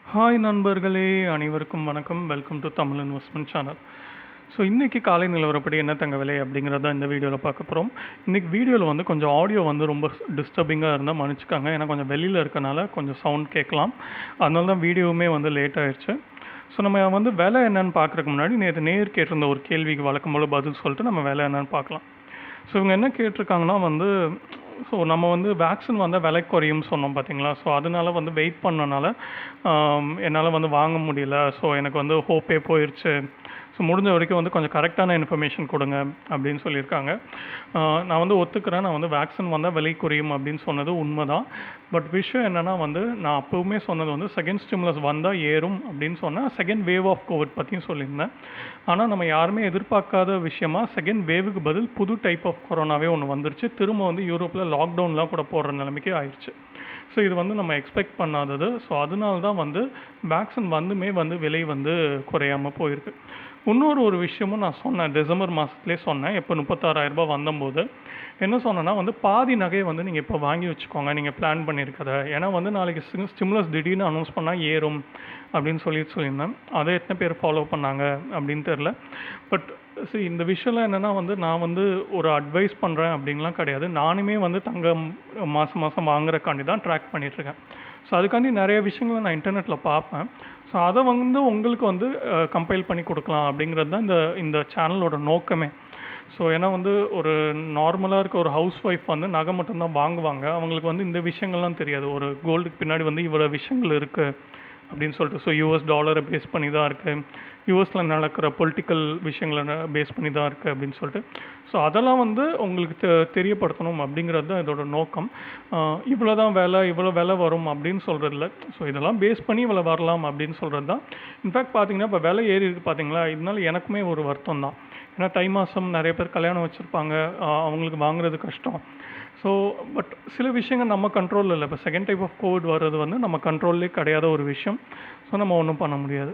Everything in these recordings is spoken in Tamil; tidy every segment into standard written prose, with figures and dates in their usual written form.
ஹாய் நண்பர்களே, அனைவருக்கும் வணக்கம். Welcome to Tamil investment channel. So இன்றைக்கி காலை நிலவரப்படி என்ன தங்க விலை அப்படிங்கிறத இந்த வீடியோவில் பார்க்க போகிறோம். இன்றைக்கி வீடியோவில் வந்து கொஞ்சம் ஆடியோ வந்து ரொம்ப டிஸ்டர்பிங்காக இருந்தால் மன்னிச்சுக்காங்க. ஏன்னா கொஞ்சம் வெளியில் இருக்கனால கொஞ்சம் சவுண்ட் கேட்கலாம். அதனால தான் வீடியோவுமே வந்து லேட் ஆகிடுச்சு. ஸோ நம்ம வந்து விலை என்னென்னு பார்க்குறதுக்கு முன்னாடி நேர் கேட்டிருந்த ஒரு கேள்விக்கு வழக்கம் போல் பதில் சொல்லிட்டு நம்ம விலை என்னென்னு பார்க்கலாம். ஸோ இவங்க என்ன கேட்டிருக்காங்கன்னா வந்து ஸோ நம்ம வந்து வேக்சின் வந்தால் விலை குறையும் சொன்னோம் பார்த்தீங்களா. ஸோ அதனால வந்து வெயிட் பண்ணனால என்னால் வந்து வாங்க முடியல. ஸோ எனக்கு வந்து ஹோப்பே போயிடுச்சு. ஸோ முடிஞ்ச வரைக்கும் வந்து கொஞ்சம் கரெக்டான இன்ஃபர்மேஷன் கொடுங்க அப்படின்னு சொல்லியிருக்காங்க. நான் வந்து ஒத்துக்கிறேன். நான் வந்து வேக்சின் வந்தால் விலை குறையும் அப்படின்னு சொன்னது உண்மை தான். பட் விஷயம் என்னென்னா வந்து நான் அப்போவுமே சொன்னது வந்து செகண்ட் ஸ்டிமுலஸ் வந்தால் ஏறும் அப்படின்னு சொன்னேன். செகண்ட் வேவ் ஆஃப் கோவிட் பற்றியும் சொல்லியிருந்தேன். ஆனால் நம்ம யாருமே எதிர்பார்க்காத விஷயமா செகண்ட் வேவுக்கு பதில் புது டைப் ஆஃப் கொரோனாவே ஒன்று வந்துருச்சு. திரும்ப வந்து யூரோப்பில் லாக்டவுன்லாம் கூட போடுற நிலைமைக்கு ஆயிடுச்சு. ஸோ இது வந்து நம்ம எக்ஸ்பெக்ட் பண்ணாதது. ஸோ அதனால தான் வந்து வேக்சின் வந்துமே வந்து விலை வந்து குறையாமல் போயிருக்கு. இன்னொரு விஷயமும் நான் சொன்னேன், டிசம்பர் மாதத்துலேயே சொன்னேன். எப்போ 36,000 வந்தபோது என்ன சொன்னேன்னா வந்து பாதி நகையை வந்து நீங்கள் இப்போ வாங்கி வச்சுக்கோங்க, நீங்கள் பிளான் பண்ணியிருக்கத. ஏன்னா வந்து நாளைக்கு ஸ்டிமுலஸ் திடீர்னு அனௌன்ஸ் பண்ணால் ஏறும் அப்படின்னு சொல்லியிருந்தேன். அதை எத்தனை பேர் ஃபாலோ பண்ணாங்க அப்படின்னு தெரில. பட் இந்த விஷயம்லாம் என்னென்னா வந்து நான் வந்து ஒரு அட்வைஸ் பண்ணுறேன் அப்படின்லாம் கிடையாது. நானுமே வந்து தங்கம் மாதம் வாங்குறக்காண்டி தான் ட்ராக் பண்ணிகிட்ருக்கேன். ஸோ அதுக்காண்டி நிறைய விஷயங்களை நான் இன்டர்நெட்டில் பார்ப்பேன். ஸோ அதை வந்து உங்களுக்கு வந்து கம்பைல் பண்ணி கொடுக்கலாம் அப்படிங்கிறது தான் இந்த சேனலோட நோக்கமே. ஸோ ஏன்னா வந்து ஒரு நார்மலாக இருக்க ஒரு ஹவுஸ் ஒய்ஃப் வந்து நகை மட்டும்தான் வாங்குவாங்க. அவங்களுக்கு வந்து இந்த விஷயங்கள்லாம் தெரியாது. ஒரு கோல்டுக்கு பின்னாடி வந்து இவ்வளோ விஷயங்கள் இருக்குது அப்படின்னு சொல்லிட்டு. ஸோ யூஎஸ் டாலரை பேஸ் பண்ணி தான் இருக்குது, யூஎஸில் நடக்கிற பொலிட்டிக்கல் விஷயங்களை பேஸ் பண்ணி தான் இருக்குது அப்படின்னு சொல்லிட்டு. ஸோ அதெல்லாம் வந்து உங்களுக்கு தெரியப்படுத்தணும் அப்படிங்கிறது தான் இதோட நோக்கம். இவ்வளோ விலை வரும் அப்படின்னு சொல்கிறதில்ல. ஸோ இதெல்லாம் பேஸ் பண்ணி இவ்வளோ வரலாம் அப்படின்னு சொல்கிறது தான். இன்ஃபேக்ட் பார்த்தீங்கன்னா இப்போ விலை ஏறி இருக்குது பார்த்தீங்களா, இதனால எனக்குமே ஒரு வருத்தம் தான். ஏன்னா தை மாதம் நிறைய பேர் கல்யாணம் வச்சுருப்பாங்க, அவங்களுக்கு வாங்குறது கஷ்டம். ஸோ பட் சில விஷயங்கள் நம்ம கண்ட்ரோலில் இல்லை. இப்போ செகண்ட் டைப் ஆஃப் கோவிட் வர்றது வந்து நம்ம கண்ட்ரோல்லே கிடையாத ஒரு விஷயம். ஸோ நம்ம ஒன்றும் பண்ண முடியாது.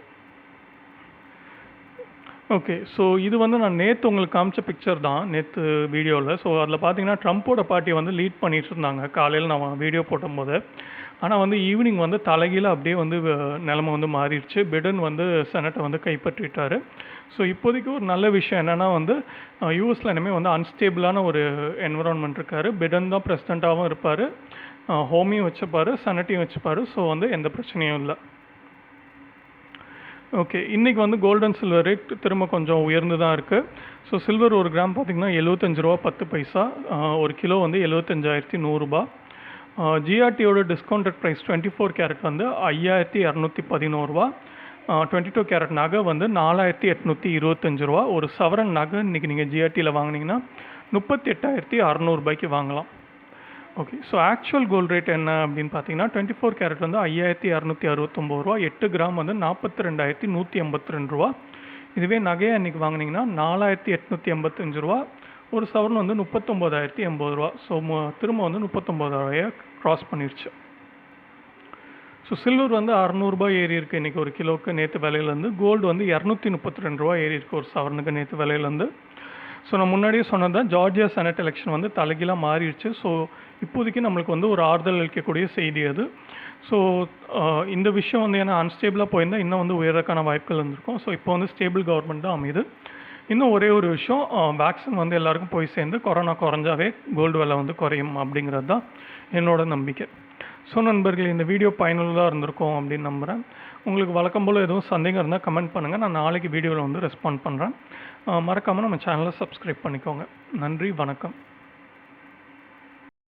ஓகே, ஸோ இது வந்து நான் நேற்று உங்களுக்கு காமிச்ச பிக்சர் தான், நேற்று வீடியோவில். ஸோ அதில் பார்த்தீங்கன்னா ட்ரம்ப்போட பார்ட்டியை வந்து லீட் பண்ணிகிட்டு இருந்தாங்க காலையில் நான் வீடியோ போடும்போது. ஆனால் வந்து ஈவினிங் வந்து தலைகீழ அப்படியே வந்து நிலைமை வந்து மாறிடுச்சு. பிடன் வந்து செனட்டை வந்து கைப்பற்றிட்டார். ஸோ இப்போதைக்கு ஒரு நல்ல விஷயம் என்னென்னா வந்து யூஎஸில் இனிமேல் வந்து அன்ஸ்டேபிளான ஒரு என்விரான்மெண்ட் இருக்கார். பிடன் தான் பிரசிடெண்ட்டாகவும் இருப்பார், ஹோமையும் வச்சுப்பார், செனட்டையும் வச்சுப்பார். ஸோ வந்து எந்த பிரச்சனையும் இல்லை. ஓகே, இன்றைக்கி வந்து கோல்டன் சில்வர் ரேட் திரும்ப கொஞ்சம் உயர்ந்து தான் இருக்குது. ஸோ சில்வர் ஒரு கிராம் பார்த்திங்கன்னா 75 ரூபா 10 பைசா, ஒரு கிலோ வந்து 75,100 ஜிஆர்டியோட டிஸ்கவுண்டட் ப்ரைஸ் 24 கேரட் வந்து 5,211 22 கேரட் நகை வந்து 4,825 ஒரு சவரன் நகை இன்றைக்கி நீங்கள் ஜிஆர்டியில் வாங்கினீங்கன்னா 38,600 வாங்கலாம். Okay, so actual gold rate என்ன அப்படின்னு பார்த்தீங்கன்னா 24 கேரட் வந்து 5,269 8 கிராம் வந்து 42,182 இதுவே நகையை அன்றைக்கி வாங்கினீங்கன்னா 4,885 ஒரு சவரன் வந்து 39,080 ஸோ திரும்ப வந்து 39,000 க்ராஸ் பண்ணிடுச்சு. ஸோ சில்வர் வந்து 600 ஏறி இருக்குது இன்றைக்கி ஒரு கிலோவுக்கு நேற்று விலையிலேருந்து. கோல்டு வந்து 232 ஏறி இருக்குது ஒரு சவரனுக்கு நேற்று விலையிலேருந்து. ஸோ நான் முன்னாடியே சொன்னது தான், ஜார்ஜியா செனட் எலெக்ஷன் வந்து தலைகீழாக மாறிடுச்சு. ஸோ இப்போதைக்கு நம்மளுக்கு வந்து ஒரு ஆறுதல் அளிக்கக்கூடிய செய்தி அது. ஸோ இந்த விஷயம் வந்து ஏன்னா அன்ஸ்டேபிளாக போயிருந்தால் இன்னும் வந்து உயர்றதுக்கான வாய்ப்புகள் இருந்திருக்கும். ஸோ இப்போ வந்து ஸ்டேபிள் கவர்மெண்ட் தான் அமையுது. இன்னும் ஒரே ஒரு விஷயம், வேக்சின் வந்து எல்லாருக்கும் போய் சேர்ந்து கொரோனா குறைஞ்சாவே கோல்டு விலை வந்து குறையும் அப்படிங்கிறது தான் என்னோட நம்பிக்கை. ஸோ நண்பர்கள், இந்த வீடியோ பயனுள்ளதாக இருந்திருக்கும் அப்படின்னு நம்புகிறேன். உங்களுக்கு வழக்கம் போல் எதுவும் சந்தேகம் இருந்தால் கமெண்ட் பண்ணுங்கள். நான் நாளைக்கு வீடியோவில் வந்து ரெஸ்பாண்ட் பண்ணுறேன். மறக்காமல் நம்ம சேனலை சப்ஸ்கிரைப் பண்ணிக்கோங்க. நன்றி, வணக்கம்.